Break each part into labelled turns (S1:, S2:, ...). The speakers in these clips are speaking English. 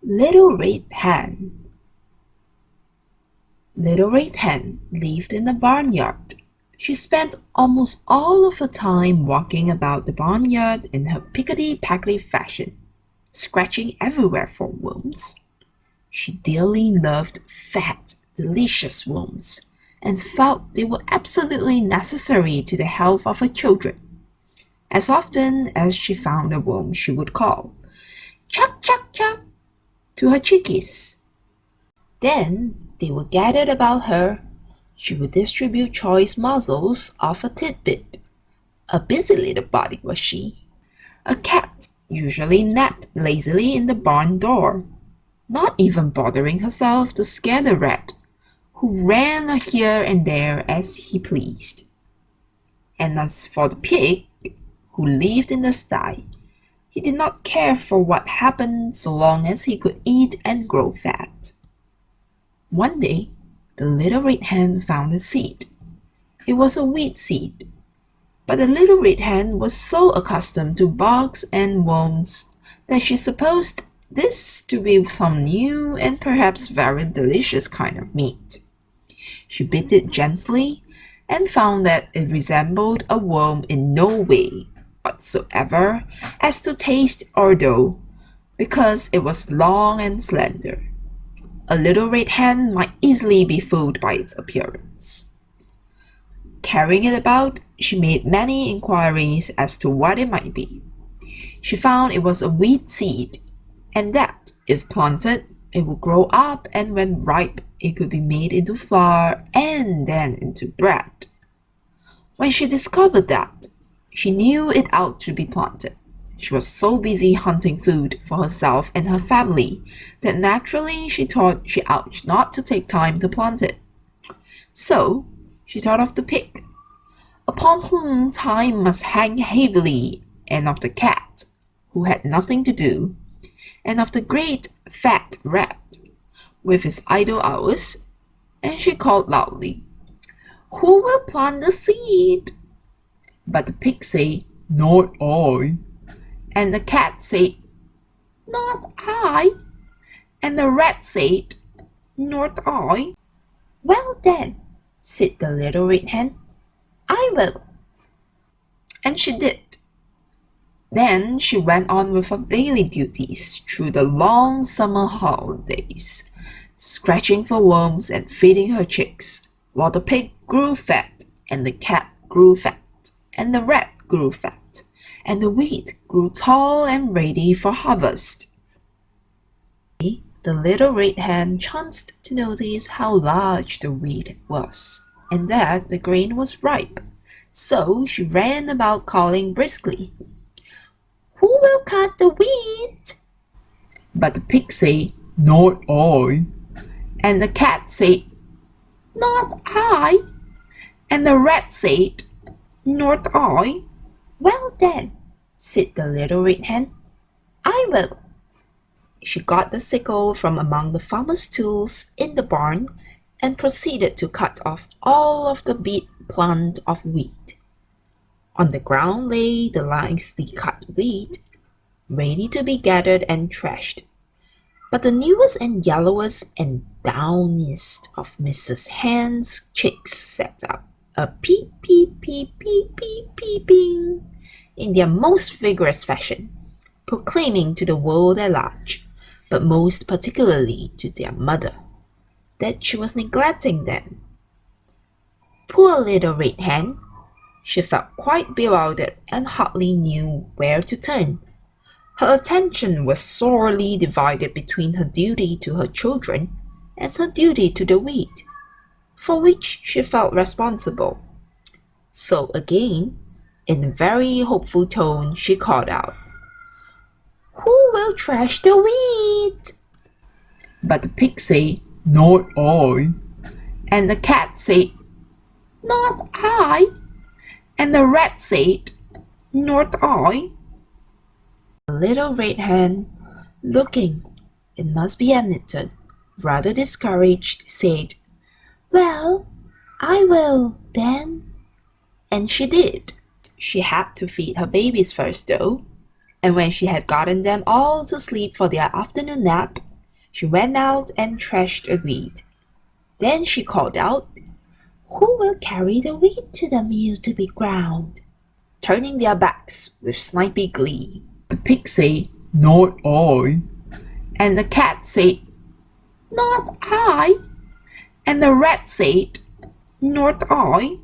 S1: Little Red Hen. Little Red Hen lived in the barnyard. She spent almost all of her time walking about the barnyard in her pickety-packety fashion, scratching everywhere for worms. She dearly loved fat, delicious worms, and felt they were absolutely necessary to the health of her children. As often as she found a worm, she would call, "Chuck, chuck, chuck," to her chickies. Then they were gathered about her. She would distribute choice morsels of a tidbit. A busy little body was she. A cat usually napped lazily in the barn door, not even bothering herself to scare the rat, who ran here and there as he pleased. And as for the pig, who lived in the sty, he did not care for what happened so long as he could eat and grow fat. One day, the little red hen found a seed. It was a wheat seed. But the little red hen was so accustomed to bugs and worms that she supposed this to be some new and perhaps very delicious kind of meat. She bit it gently and found that it resembled a worm in no way whatsoever as to taste or dough, because it was long and slender. A little red hen might easily be fooled by its appearance. Carrying it about, she made many inquiries as to what it might be. She found it was a wheat seed, and that, if planted, it would grow up, and when ripe, it could be made into flour and then into bread. When she discovered that, she knew it ought to be planted. She was so busy hunting food for herself and her family that naturally she thought she ought not to take time to plant it. So she thought of the pig, upon whom time must hang heavily, and of the cat, who had nothing to do, and of the great fat rat, with his idle hours, and she called loudly, "Who will plant the seed?" But the pig said, "Not I." And the cat said, "Not I." And the rat said, "Not I." "Well then," said the little red hen, "I will." And she did. Then she went on with her daily duties through the long summer holidays, scratching for worms and feeding her chicks, while the pig grew fat, and the cat grew fat, and the rat grew fat, and the wheat grew tall and ready for harvest. The little red hen chanced to notice how large the wheat was, and that the grain was ripe. So she ran about calling briskly, "Who will cut the wheat?" But the pig said, "Not I." And the cat said, "Not I." And the rat said, "Not I." "Well then," said the little red hen, "I will." She got the sickle from among the farmer's tools in the barn and proceeded to cut off all of the big plant of wheat. On the ground lay the nicely cut wheat, ready to be gathered and threshed. But the newest and yellowest and downiest of Mrs. Hen's chicks set up a peep, peep, peep, peep, peep, peeping in their most vigorous fashion, proclaiming to the world at large, but most particularly to their mother, that she was neglecting them. Poor little red hen! She felt quite bewildered and hardly knew where to turn. Her attention was sorely divided between her duty to her children and her duty to the wheat, for which she felt responsible. So again, in a very hopeful tone, she called out, "Who will thresh the wheat?" But the pig said, "Not I." And the cat said, "Not I." And the rat said, "Not I." The little red hen, looking, it must be admitted, rather discouraged, said, "Well, I will, then." And she did. She had to feed her babies first, though, and when she had gotten them all to sleep for their afternoon nap, She went out and threshed a wheat. Then she called out, "Who will carry the wheat to the mill to be ground?" Turning their backs with snipey glee. The pig said, "Not I." And the cat said, "Not I." And the rat said, "Not I."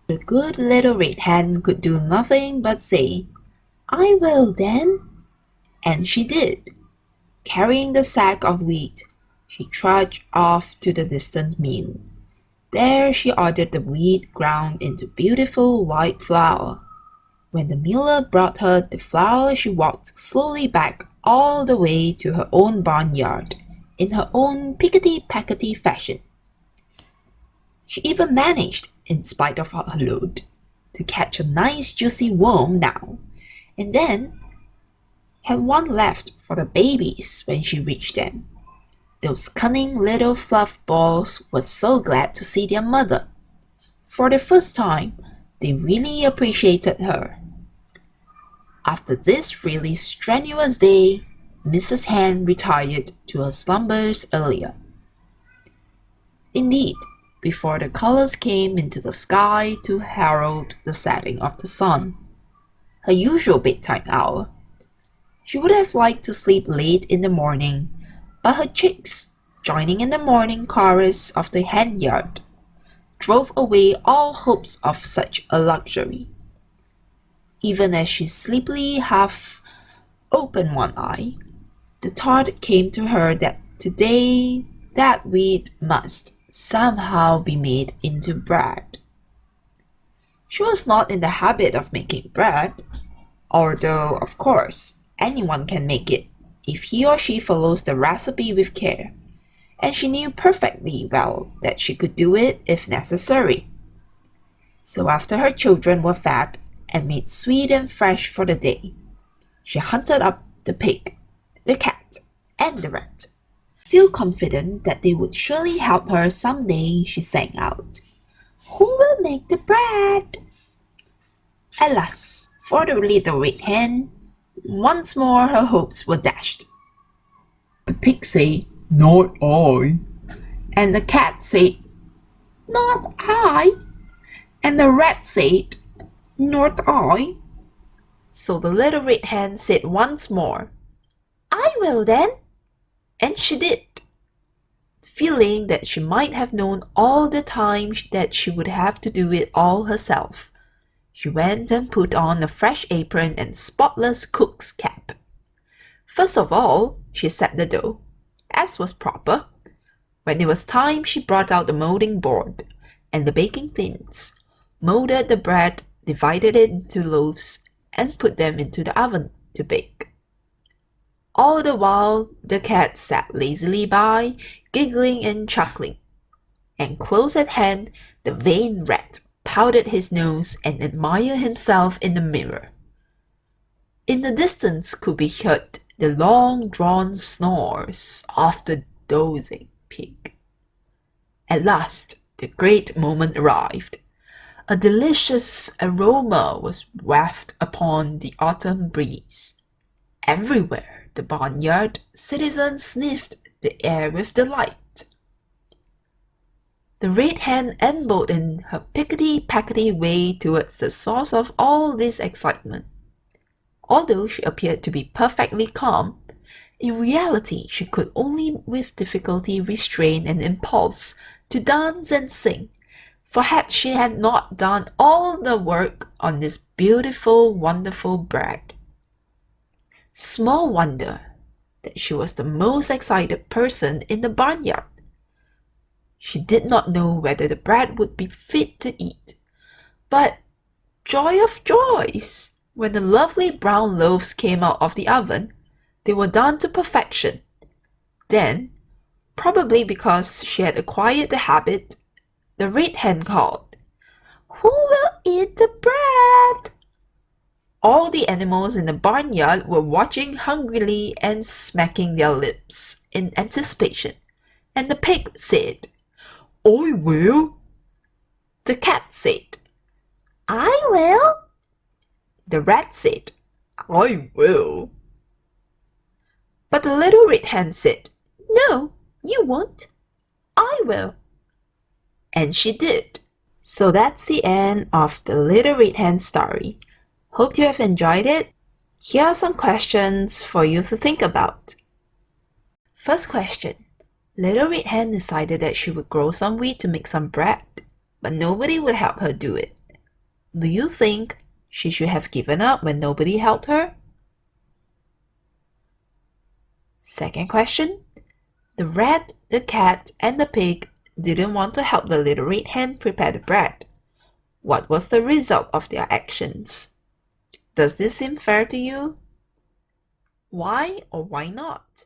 S1: The good little red hen could do nothing but say, "I will then." And she did. Carrying the sack of wheat, she trudged off to the distant mill. There she ordered the wheat ground into beautiful white flour. When the miller brought her the flour, she walked slowly back all the way to her own barnyard in her own pickety-packety fashion. She even managed, in spite of her load, to catch a nice juicy worm now and then had one left for the babies when she reached them. Those cunning little fluff balls were so glad to see their mother. For the first time, they really appreciated her. After this really strenuous day, Mrs. Hen retired to her slumbers earlier. Indeed, before the colors came into the sky to herald the setting of the sun, her usual bedtime hour, she would have liked to sleep late in the morning, but her chicks, joining in the morning chorus of the hen yard, drove away all hopes of such a luxury. Even as she sleepily half opened one eye, the thought came to her that today that wheat must somehow be made into bread. She was not in the habit of making bread, although, of course, anyone can make it if he or she follows the recipe with care, and she knew perfectly well that she could do it if necessary. So after her children were fed and made sweet and fresh for the day, she hunted up the pig, the cat, and the rat. Still confident that they would surely help her some day, she sang out, "Who will make the bread?" Alas, for the little red hen, once more her hopes were dashed. The pig said, "Not I." And the cat said, "Not I." And the rat said, "Not I." So the little red hen said once more, "I will then." And she did, feeling that she might have known all the time that she would have to do it all herself. She went and put on a fresh apron and spotless cook's cap. First of all, she set the dough, as was proper. When it was time, she brought out the molding board and the baking tins, molded the bread, divided it into loaves, and put them into the oven to bake. All the while, the cat sat lazily by, giggling and chuckling. And close at hand, the vain rat powdered his nose and admired himself in the mirror. In the distance could be heard the long-drawn snores of the dozing pig. At last, the great moment arrived. A delicious aroma was wafted upon the autumn breeze. Everywhere the barnyard citizens sniffed the air with delight. The red hen ambled in her pickety-packety way towards the source of all this excitement. Although she appeared to be perfectly calm, in reality she could only with difficulty restrain an impulse to dance and sing, for had she had not done all the work on this beautiful, wonderful bread. Small wonder that she was the most excited person in the barnyard. She did not know whether the bread would be fit to eat, but joy of joys! When the lovely brown loaves came out of the oven, they were done to perfection. Then, probably because she had acquired the habit, the red hen called, "Who will eat the bread?" All the animals in the barnyard were watching hungrily and smacking their lips in anticipation, and the pig said, "I will." The cat said, "I will." The rat said, "I will." But the little red hen said,
S2: No, you won't. I will.
S1: And she did. So that's the end of the Little Red Hen story. Hope you have enjoyed it. Here are some questions for you to think about. First question. Little Red Hen decided that she would grow some wheat to make some bread, but nobody would help her do it. Do you think she should have given up when nobody helped her? Second question. The rat, the cat, and the pig didn't want to help the Little Red Hen prepare the bread. What was the result of their actions? Does this seem fair to you? Why or why not?